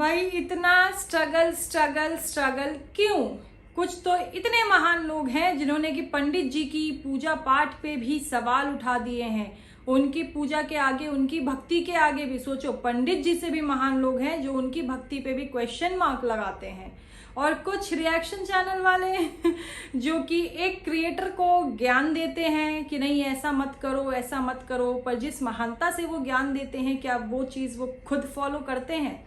भाई इतना struggle struggle struggle क्यों? कुछ तो इतने महान लोग हैं जिन्होंने कि पंडित जी की पूजा पाठ पे भी सवाल उठा दिए हैं। उनकी पूजा के आगे, उनकी भक्ति के आगे भी सोचो, पंडित जी से भी महान लोग हैं जो उनकी भक्ति पे भी क्वेश्चन मार्क लगाते हैं। और कुछ रिएक्शन चैनल वाले जो कि एक क्रिएटर को ज्ञान देते हैं कि नहीं ऐसा मत करो, ऐसा मत करो, पर जिस महानता से वो ज्ञान देते हैं क्या वो चीज़ वो खुद फॉलो करते हैं?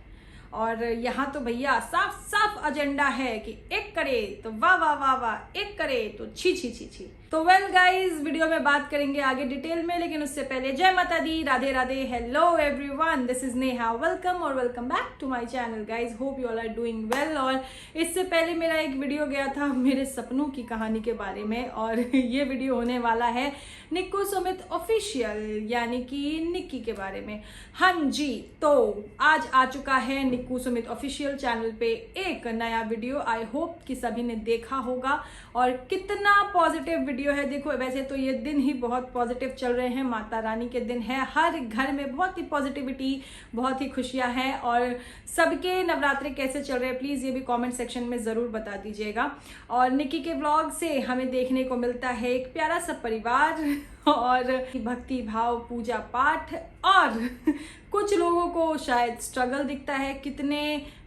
और यहाँ तो भैया साफ साफ एजेंडा है कि एक करे तो वाह वाह वाह वाह, एक करे तो छी छी छी छी। तो वेल गाइस, वीडियो में बात करेंगे आगे डिटेल में, लेकिन उससे पहले जय माता दी, Radhe Radhe, hello everyone, this is Neha, welcome और welcome back to my channel guys. Hope you all are doing well. और इससे पहले मेरा एक वीडियो गया था मेरे सपनों की कहानी के बारे में, और ये वीडियो होने वाला है निक्कू सुमित ऑफिशियल यानी कि निक्की के बारे में। हाँ जी, तो आज आ चुका है निक्कू सुमित ऑफिशियल चैनल पे एक नया वीडियो। आई होप कि सभी ने देखा होगा, और कितना पॉजिटिव वीडियो है। देखो वैसे तो ये दिन ही बहुत पॉजिटिव चल रहे हैं, माता रानी के दिन है, हर घर में बहुत ही पॉजिटिविटी, बहुत ही खुशियां हैं। और सबके नवरात्रे कैसे चल रहे हैं प्लीज ये भी कमेंट सेक्शन में जरूर बता दीजिएगा। और निक्की के व्लॉग से हमें देखने को मिलता है एक प्यारा सा परिवार और भक्ति भाव, पूजा पाठ, और कुछ लोगों को शायद स्ट्रगल दिखता है। कितने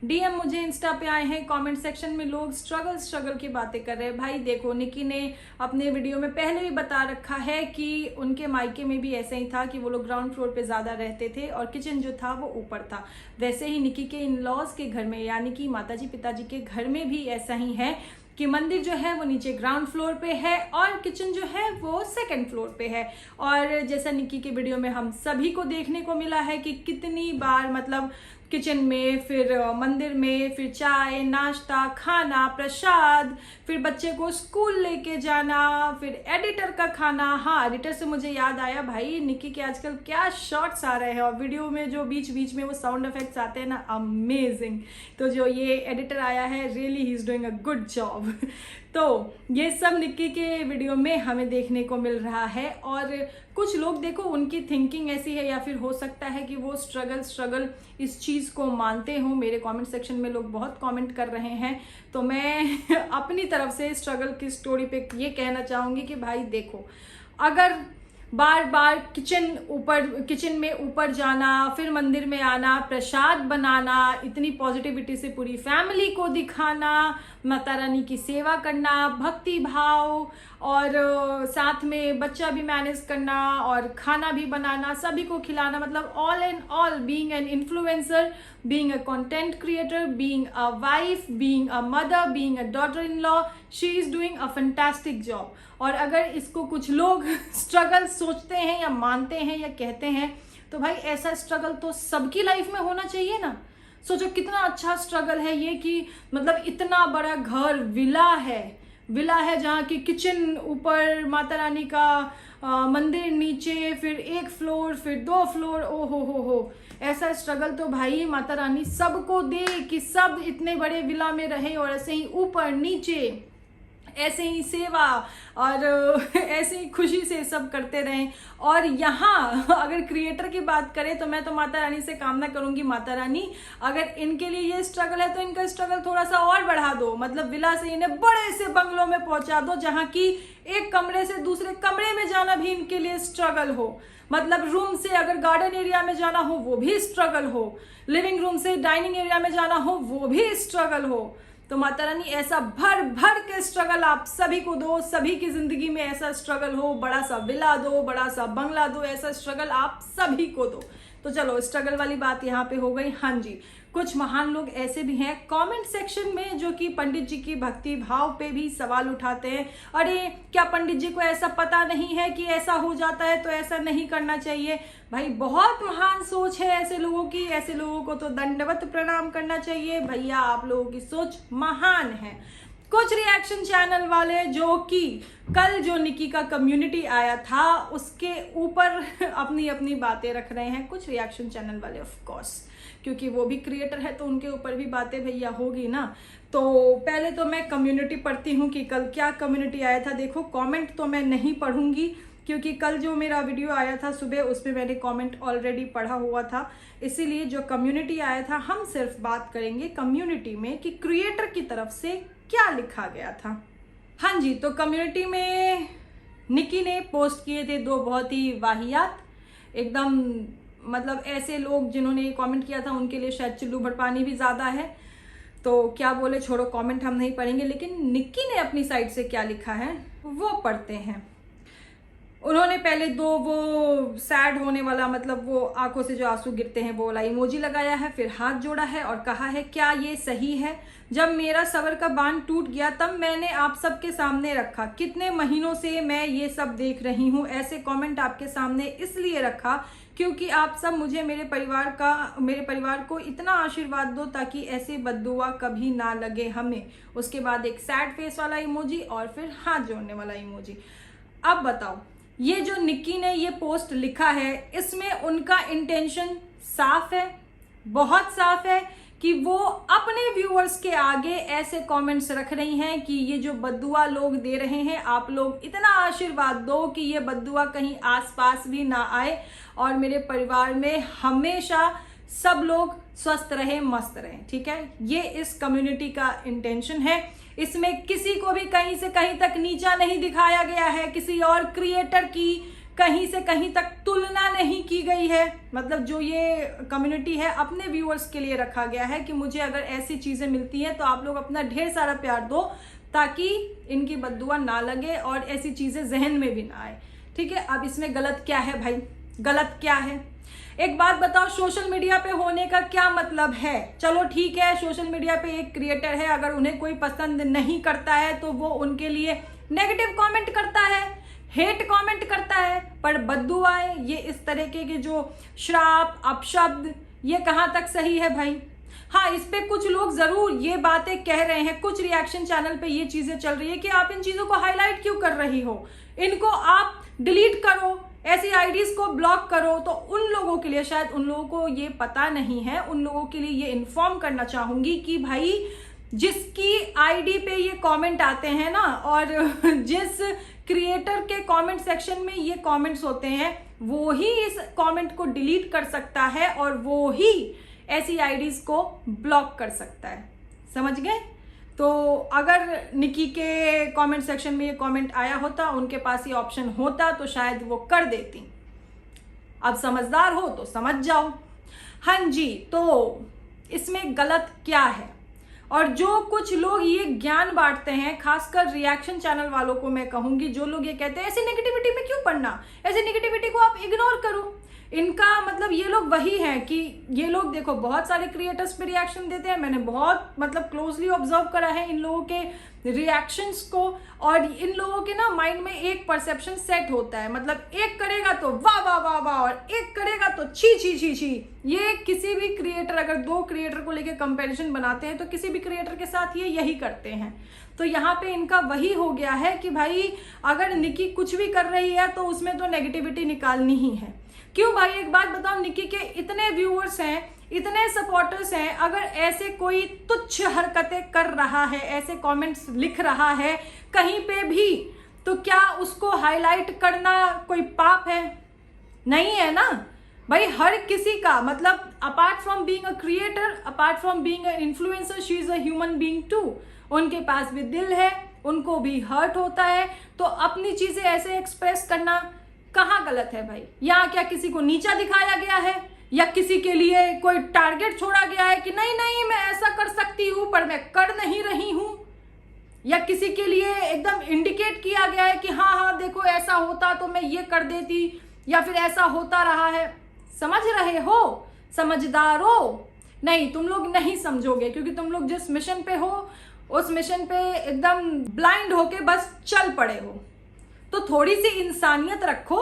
डीएम मुझे इंस्टा पे आए हैं, कमेंट सेक्शन में लोग स्ट्रगल की बातें कर रहे हैं। भाई देखो, निक्की ने अपने वीडियो में पहले भी बता रखा है कि उनके मायके में भी ऐसा ही था कि वो लोग ग्राउंड फ्लोर पे ज्यादा रहते थे और किचन जो था वो ऊपर था। वैसे ही निक्की के इन लॉज के घर में यानी कि माताजी पिताजी के घर में भी ऐसा ही है कि मंदिर जो है वो नीचे ग्राउंड फ्लोर पे है और किचन जो है वो सेकंड फ्लोर पे है। और जैसा निक्की के वीडियो में हम सभी को देखने को मिला है कि कितनी बार मतलब किचन में, फिर मंदिर में, फिर चाय नाश्ता, खाना, प्रसाद, फिर बच्चे को स्कूल लेके जाना, फिर एडिटर का खाना। हाँ, एडिटर से मुझे याद आया भाई, निक्की के आजकल क्या शॉट्स आ रहे हैं और वीडियो में जो बीच बीच में वो साउंड इफेक्ट्स आते हैं ना, अमेजिंग। तो जो ये एडिटर आया है, really he is doing a good job. तो ये सब निक्की के वीडियो में हमें देखने को मिल रहा है। और कुछ लोग देखो उनकी थिंकिंग ऐसी है, या फिर हो सकता है कि वो स्ट्रगल इस चीज को मानते हो। मेरे कमेंट सेक्शन में लोग बहुत कमेंट कर रहे हैं, तो मैं अपनी तरफ से स्ट्रगल की स्टोरी पे ये कहना चाहूंगी कि भाई देखो, अगर बार बार किचन में ऊपर जाना, फिर मंदिर में आना, प्रसाद बनाना, इतनी पॉजिटिविटी से पूरी फैमिली को दिखाना, माता रानी की सेवा करना, भक्ति भाव, और साथ में बच्चा भी मैनेज करना और खाना भी बनाना, सभी को खिलाना, मतलब all and all being an influencer, being a content creator, being a wife, being a mother, being a daughter in law, she is doing a fantastic job. और अगर इसको कुछ लोग स्ट्रगल सोचते हैं या मानते हैं या कहते हैं, तो भाई ऐसा स्ट्रगल तो सबकी लाइफ में होना चाहिए ना। सोचो कितना अच्छा स्ट्रगल है ये कि मतलब इतना बड़ा घर, विला है जहाँ की किचन ऊपर, माता रानी का मंदिर नीचे, फिर एक फ्लोर, फिर 2 फ्लोर। ओ हो, ऐसा स्ट्रगल तो भाई माता रानी सबको दे कि सब इतने बड़े विला में रहे और ऐसे ही ऊपर नीचे, ऐसे ही सेवा और ऐसे ही खुशी से सब करते रहें। और यहाँ अगर क्रिएटर की बात करें तो मैं तो माता रानी से कामना करूंगी, माता रानी अगर इनके लिए ये स्ट्रगल है तो इनका स्ट्रगल थोड़ा सा और बढ़ा दो, मतलब विला से इन्हें बड़े से बंगलों में पहुंचा दो जहाँ की एक कमरे से दूसरे कमरे में जाना भी इनके लिए स्ट्रगल हो। मतलब रूम से अगर गार्डन एरिया में जाना हो वो भी स्ट्रगल हो, लिविंग रूम से डाइनिंग एरिया में जाना हो वो भी स्ट्रगल हो। तो माता रानी ऐसा भर भर के स्ट्रगल आप सभी को दो, सभी की जिंदगी में ऐसा स्ट्रगल हो, बड़ा सा विला दो, बड़ा सा बंगला दो, ऐसा स्ट्रगल आप सभी को दो। तो चलो स्ट्रगल वाली बात यहाँ पे हो गई। हाँ जी, कुछ महान लोग ऐसे भी हैं कमेंट सेक्शन में जो कि पंडित जी की भक्ति भाव पे भी सवाल उठाते हैं। अरे क्या पंडित जी को ऐसा पता नहीं है कि ऐसा हो जाता है तो ऐसा नहीं करना चाहिए? भाई बहुत महान सोच है ऐसे लोगों की, ऐसे लोगों को तो दंडवत प्रणाम करना चाहिए। भैया आप लोगों की सोच महान है। कुछ रिएक्शन चैनल वाले जो कि कल जो निक्की का कम्युनिटी आया था उसके ऊपर अपनी अपनी बातें रख रहे हैं। कुछ रिएक्शन चैनल वाले ऑफ कोर्स, क्योंकि वो भी क्रिएटर है तो उनके ऊपर भी बातें भैया होगी ना। तो पहले तो मैं कम्युनिटी पढ़ती हूँ कि कल क्या कम्युनिटी आया था। देखो कमेंट तो मैं नहीं पढ़ूंगी क्योंकि कल जो मेरा वीडियो आया था सुबह उस पर मैंने कमेंट ऑलरेडी पढ़ा हुआ था, इसीलिए जो कम्युनिटी आया था हम सिर्फ बात करेंगे कम्युनिटी में कि क्रिएटर की तरफ से क्या लिखा गया था। हाँ जी, तो कम्युनिटी में निकी ने पोस्ट किए थे 2 बहुत ही वाहियात, एकदम मतलब ऐसे लोग जिन्होंने ये कमेंट किया था उनके लिए शायद चुल्लू भर पानी भी ज़्यादा है, तो क्या बोले छोड़ो, कमेंट हम नहीं पढ़ेंगे। लेकिन निक्की ने अपनी साइड से क्या लिखा है वो पढ़ते हैं। उन्होंने पहले 2 वो सैड होने वाला, मतलब वो आंखों से जो आंसू गिरते हैं वो वाला इमोजी लगाया है, फिर हाथ जोड़ा है और कहा है क्या ये सही है? जब मेरा सबर का बांध टूट गया तब मैंने आप सबके सामने रखा, कितने महीनों से मैं ये सब देख रही हूँ। ऐसे कमेंट आपके सामने इसलिए रखा क्योंकि आप सब मुझे मेरे परिवार को इतना आशीर्वाद दो ताकि ऐसे बद्दुआ कभी ना लगे हमें। उसके बाद एक सैड फेस वाला इमोजी और फिर हाथ जोड़ने वाला इमोजी। अब बताओ, ये जो निक्की ने ये पोस्ट लिखा है इसमें उनका इंटेंशन साफ है, बहुत साफ है कि वो अपने व्यूअर्स के आगे ऐसे कमेंट्स रख रही हैं कि ये जो बद्दुआ लोग दे रहे हैं आप लोग इतना आशीर्वाद दो कि ये बद्दुआ कहीं आसपास भी ना आए और मेरे परिवार में हमेशा सब लोग स्वस्थ रहे, मस्त रहें। ठीक है, ये इस कम्युनिटी का इंटेंशन है। इसमें किसी को भी कहीं से कहीं तक नीचा नहीं दिखाया गया है, किसी और क्रिएटर की कहीं से कहीं तक तुलना नहीं की गई है। मतलब जो ये कम्युनिटी है अपने व्यूअर्स के लिए रखा गया है कि मुझे अगर ऐसी चीजें मिलती हैं तो आप लोग अपना ढेर सारा प्यार दो ताकि इनकी बद्दुआ ना लगे और ऐसी चीजें जहन में भी ना आए। ठीक है, अब इसमें गलत क्या है भाई? गलत क्या है? एक बात बताओ, सोशल मीडिया पे होने का क्या मतलब है? चलो ठीक है, सोशल मीडिया पे एक क्रिएटर है, अगर उन्हें कोई पसंद नहीं करता है तो वो उनके लिए नेगेटिव कमेंट करता है, हेट कमेंट करता है, पर बद्दुआएं, ये इस तरीके के जो श्राप अपशब्द, ये कहाँ तक सही है भाई? हाँ, इस पे कुछ लोग जरूर ये बातें कह रहे हैं, कुछ रिएक्शन चैनल पे ये चीजें चल रही है कि आप इन चीजों को हाईलाइट क्यों कर रही हो, इनको आप डिलीट करो, ऐसी आईडीज को ब्लॉक करो। तो उन लोगों के लिए, शायद उन लोगों को ये पता नहीं है, उन लोगों के लिए ये इन्फॉर्म करना चाहूंगी कि भाई जिसकी आईडी पे ये कमेंट आते हैं ना और जिस क्रिएटर के कमेंट सेक्शन में ये कमेंट्स होते हैं वो ही इस कमेंट को डिलीट कर सकता है और वो ही ऐसी आईडीज को ब्लॉक कर सकता है। समझ गए? तो अगर निकी के कमेंट सेक्शन में ये कमेंट आया होता, उनके पास ये ऑप्शन होता तो शायद वो कर देती। अब समझदार हो तो समझ जाओ। हाँ जी, तो इसमें गलत क्या है? और जो कुछ लोग ये ज्ञान बांटते हैं, खासकर रिएक्शन चैनल वालों को मैं कहूंगी, जो लोग ये कहते हैं ऐसी नेगेटिविटी में क्यों पढ़ना, ऐसी नेगेटिविटी को आप इग्नोर करो, इनका मतलब ये लोग वही हैं कि ये लोग देखो बहुत सारे क्रिएटर्स पे रिएक्शन देते हैं। मैंने बहुत मतलब क्लोजली ऑब्जर्व करा है इन लोगों के रिएक्शंस को, और इन लोगों के ना माइंड में एक परसेप्शन सेट होता है, मतलब एक करेगा तो वाह वाह वाह वाह और एक करेगा तो छी छी छी छी। ये किसी भी क्रिएटर, अगर 2 क्रिएटर को लेकर कंपैरिजन बनाते हैं तो किसी भी क्रिएटर के साथ ये यही करते हैं। तो यहाँ पे इनका वही हो गया है कि भाई अगर निकी कुछ भी कर रही है तो उसमें तो नेगेटिविटी निकालनी ही है। क्यों भाई? एक बात बताओ, निकी के इतने व्यूअर्स हैं, इतने सपोर्टर्स हैं, अगर ऐसे कोई तुच्छ हरकतें कर रहा है, ऐसे कमेंट्स लिख रहा है कहीं पे भी, तो क्या उसको हाईलाइट करना कोई पाप है? नहीं है ना भाई। हर किसी का मतलब apart from being a creator, apart from being a influencer, she is a human being too. उनके पास भी दिल है, उनको भी हर्ट होता है, तो अपनी चीजें ऐसे एक्सप्रेस करना कहाँ गलत है भाई? यहाँ क्या किसी को नीचा दिखाया गया है या किसी के लिए कोई टारगेट छोड़ा गया है कि नहीं नहीं मैं ऐसा कर सकती हूं पर मैं कर नहीं रही हूं, या किसी के लिए एकदम इंडिकेट किया गया है कि हाँ हाँ देखो ऐसा होता तो मैं ये कर देती, या फिर ऐसा होता रहा है? समझ रहे हो? समझदारो? नहीं, तुम लोग नहीं समझोगे, क्योंकि तुम लोग जिस मिशन पे हो उस मिशन पे एकदम ब्लाइंड होके बस चल पड़े हो। तो थोड़ी सी इंसानियत रखो,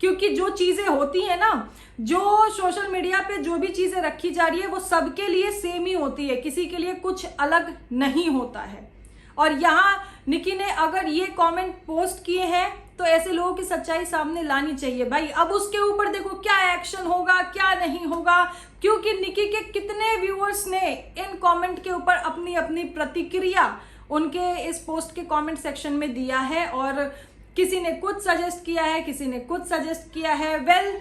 क्योंकि जो चीजें होती है ना, जो सोशल मीडिया पे जो भी चीजें रखी जा रही है वो सबके लिए सेम ही होती है, किसी के लिए कुछ अलग नहीं होता है। और यहाँ निकी ने अगर ये कमेंट पोस्ट किए हैं तो ऐसे लोगों की सच्चाई सामने लानी चाहिए भाई। अब उसके ऊपर देखो क्या एक्शन होगा क्या नहीं होगा, क्योंकि निकी के कितने व्यूअर्स ने इन कमेंट के ऊपर अपनी अपनी प्रतिक्रिया उनके इस पोस्ट के कमेंट सेक्शन में दिया है, और किसी ने कुछ सजेस्ट किया है, किसी ने कुछ सजेस्ट किया है। वेल,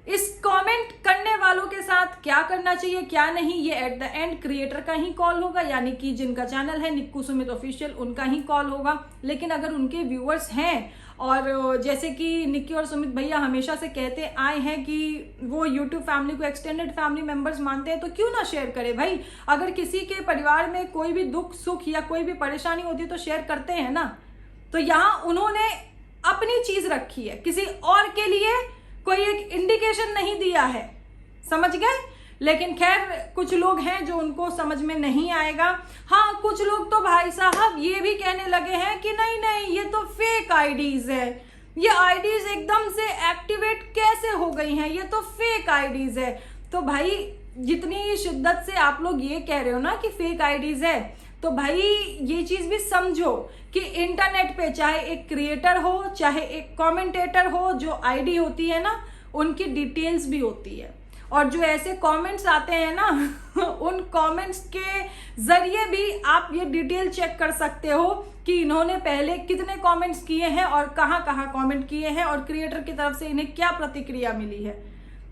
इस कमेंट करने वालों के साथ क्या करना चाहिए क्या नहीं, ये एट द एंड क्रिएटर का ही कॉल होगा, यानी कि जिनका चैनल है निक्कू सुमित ऑफिशियल, उनका ही कॉल होगा। लेकिन अगर उनके व्यूअर्स हैं और जैसे कि निक्की और सुमित भैया हमेशा से कहते आए हैं कि वो यूट्यूब फैमिली को एक्सटेंडेड फैमिली मेंबर्स मानते हैं, तो क्यों ना शेयर करे भाई। अगर किसी के परिवार में कोई भी दुख सुख या कोई भी परेशानी होती है तो शेयर करते हैं ना। तो यहाँ उन्होंने अपनी चीज रखी है, किसी और के लिए कोई एक इंडिकेशन नहीं दिया है, समझ गए। लेकिन खैर कुछ लोग हैं जो उनको समझ में नहीं आएगा। हाँ, कुछ लोग तो भाई साहब ये भी कहने लगे हैं कि नहीं नहीं ये तो फेक आईडीज है, ये आईडीज एकदम से एक्टिवेट कैसे हो गई हैं, ये तो फेक आईडीज है। तो भाई जितनी शिद्दत से आप लोग ये कह रहे हो ना कि फेक आईडीज है, तो भाई ये चीज भी समझो कि इंटरनेट पे चाहे एक क्रिएटर हो चाहे एक कमेंटेटर हो, जो आईडी होती है ना उनकी डिटेल्स भी होती है। और जो ऐसे कमेंट्स आते हैं ना उन कमेंट्स के जरिए भी आप ये डिटेल चेक कर सकते हो कि इन्होंने पहले कितने कमेंट्स किए हैं और कहाँ कहाँ कमेंट किए हैं और क्रिएटर की तरफ से इन्हें क्या प्रतिक्रिया मिली है।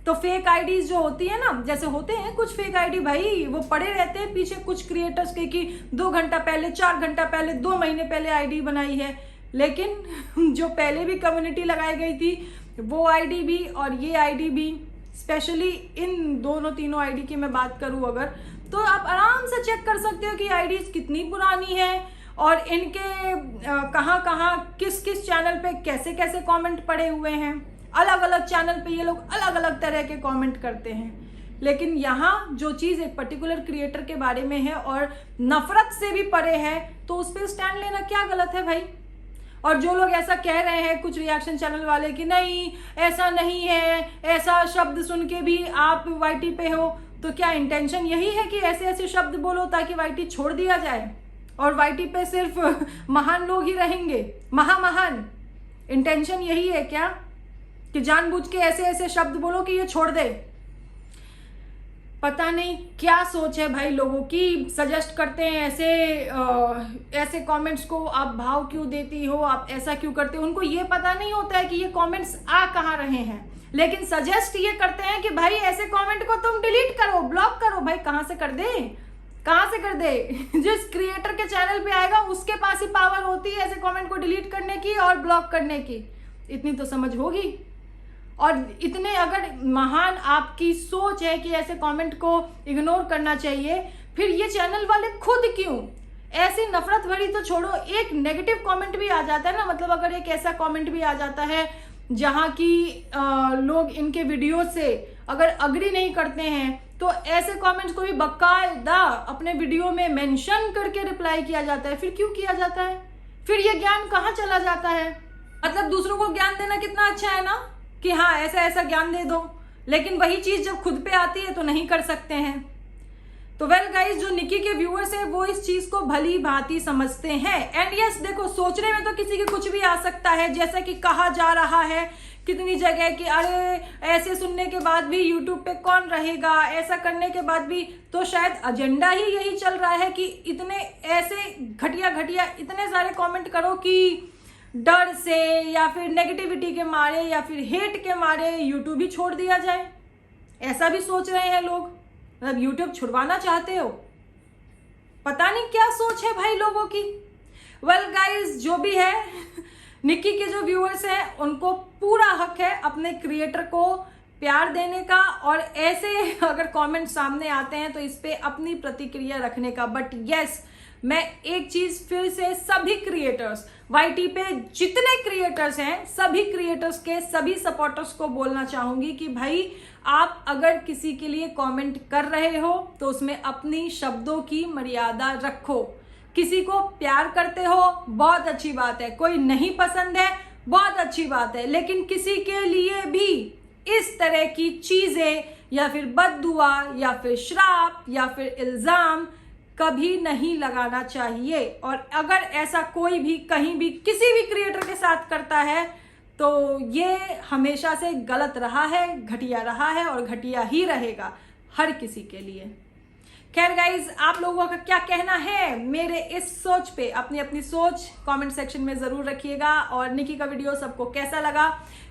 तो फेक आईडीज जो होती है ना, जैसे होते हैं कुछ फेक आईडी भाई, वो पड़े रहते हैं पीछे कुछ क्रिएटर्स के कि 2 घंटा पहले 4 घंटा पहले 2 महीने पहले आईडी बनाई है। लेकिन जो पहले भी कम्युनिटी लगाई गई थी वो आईडी भी और ये आईडी भी, स्पेशली इन दोनों तीनों आईडी की मैं बात करूं अगर, तो आप आराम से चेक कर सकते हो कि आईडीज कितनी पुरानी है और इनके कहाँ कहाँ किस किस चैनल पे कैसे कैसे कमेंट पड़े हुए हैं। अलग अलग चैनल पे ये लोग अलग अलग तरह के कमेंट करते हैं। लेकिन यहाँ जो चीज़ एक पर्टिकुलर क्रिएटर के बारे में है और नफरत से भी परे है, तो उस पर स्टैंड लेना क्या गलत है भाई। और जो लोग ऐसा कह रहे हैं कुछ रिएक्शन चैनल वाले कि नहीं ऐसा नहीं है, ऐसा शब्द सुन के भी आप वाईटी पे हो, तो क्या इंटेंशन यही है कि ऐसे ऐसे शब्द बोलो ताकि वाईटी छोड़ दिया जाए और वाईटी पे सिर्फ महान लोग ही रहेंगे, महान? इंटेंशन यही है क्या कि जानबूझ के ऐसे ऐसे शब्द बोलो कि ये छोड़ दे? पता नहीं क्या सोच है भाई लोगों की, सजेस्ट करते हैं ऐसे कमेंट्स को, आप भाव क्यों देती हो, आप ऐसा क्यों करते हो। उनको ये पता नहीं होता है कि ये कमेंट्स आ कहाँ रहे हैं, लेकिन सजेस्ट ये करते हैं कि भाई ऐसे कमेंट को तुम डिलीट करो, ब्लॉक करो। भाई कहाँ से कर दे, कहाँ से कर दे? जिस क्रिएटर के चैनल पे आएगा उसके पास ही पावर होती है ऐसे कमेंट को डिलीट करने की और ब्लॉक करने की, इतनी तो समझ होगी। और इतने अगर महान आपकी सोच है कि ऐसे कमेंट को इग्नोर करना चाहिए, फिर ये चैनल वाले खुद क्यों ऐसी नफरत भरी, तो छोड़ो एक नेगेटिव कमेंट भी आ जाता है ना, मतलब अगर एक ऐसा कमेंट भी आ जाता है जहाँ की लोग इनके वीडियो से अगर अग्री नहीं करते हैं, तो ऐसे कमेंट्स को भी बाकायदा अपने वीडियो में मेंशन करके रिप्लाई किया जाता है। फिर क्यों किया जाता है? फिर ये ज्ञान कहाँ चला जाता है? मतलब दूसरों को ज्ञान देना कितना अच्छा है ना कि हाँ ऐसा ऐसा ज्ञान दे दो, लेकिन वही चीज जब खुद पे आती है तो नहीं कर सकते हैं। तो वेल गाइस, जो निक्की के व्यूअर्स है वो इस चीज को भली भांति समझते हैं। एंड यस, देखो सोचने में तो किसी के कुछ भी आ सकता है, जैसा कि कहा जा रहा है कितनी जगह कि अरे ऐसे सुनने के बाद भी यूट्यूब पे कौन रहेगा, ऐसा करने के बाद भी, तो शायद एजेंडा ही यही चल रहा है कि इतने ऐसे घटिया घटिया इतने सारे कमेंट करो कि डर से या फिर नेगेटिविटी के मारे या फिर हेट के मारे यूट्यूब ही छोड़ दिया जाए। ऐसा भी सोच रहे हैं लोग, मतलब यूट्यूब छुड़वाना चाहते हो। पता नहीं क्या सोच है भाई लोगों की। वेल गाइस, जो भी है निक्की के जो व्यूअर्स हैं उनको पूरा हक है अपने क्रिएटर को प्यार देने का, और ऐसे अगर कमेंट सामने आते हैं तो इस पे अपनी प्रतिक्रिया रखने का। बट यस, मैं एक चीज फिर से सभी क्रिएटर्स, वाईटी पे जितने क्रिएटर्स हैं सभी क्रिएटर्स के सभी सपोर्टर्स को बोलना चाहूंगी कि भाई आप अगर किसी के लिए कमेंट कर रहे हो तो उसमें अपनी शब्दों की मर्यादा रखो। किसी को प्यार करते हो बहुत अच्छी बात है, कोई नहीं पसंद है बहुत अच्छी बात है, लेकिन किसी के लिए भी इस तरह की चीजें या फिर बद्दुआ या फिर श्राप या फिर इल्जाम कभी नहीं लगाना चाहिए। और अगर ऐसा कोई भी कहीं भी किसी भी क्रिएटर के साथ करता है तो ये हमेशा से गलत रहा है, घटिया रहा है और घटिया ही रहेगा हर किसी के लिए। खैर गाइज, आप लोगों का क्या कहना है मेरे इस सोच पे? अपनी अपनी सोच कमेंट सेक्शन में जरूर रखिएगा। और निकी का वीडियो सबको कैसा लगा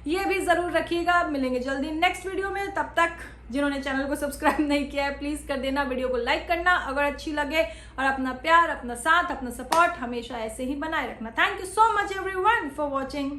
ये भी जरूर रखिएगा। मिलेंगे जल्दी नेक्स्ट वीडियो में। तब तक जिन्होंने चैनल को सब्सक्राइब नहीं किया है प्लीज कर देना, वीडियो को लाइक करना अगर अच्छी लगे, और अपना प्यार, अपना साथ, अपना सपोर्ट हमेशा ऐसे ही बनाए रखना। Thank you so much everyone for watching.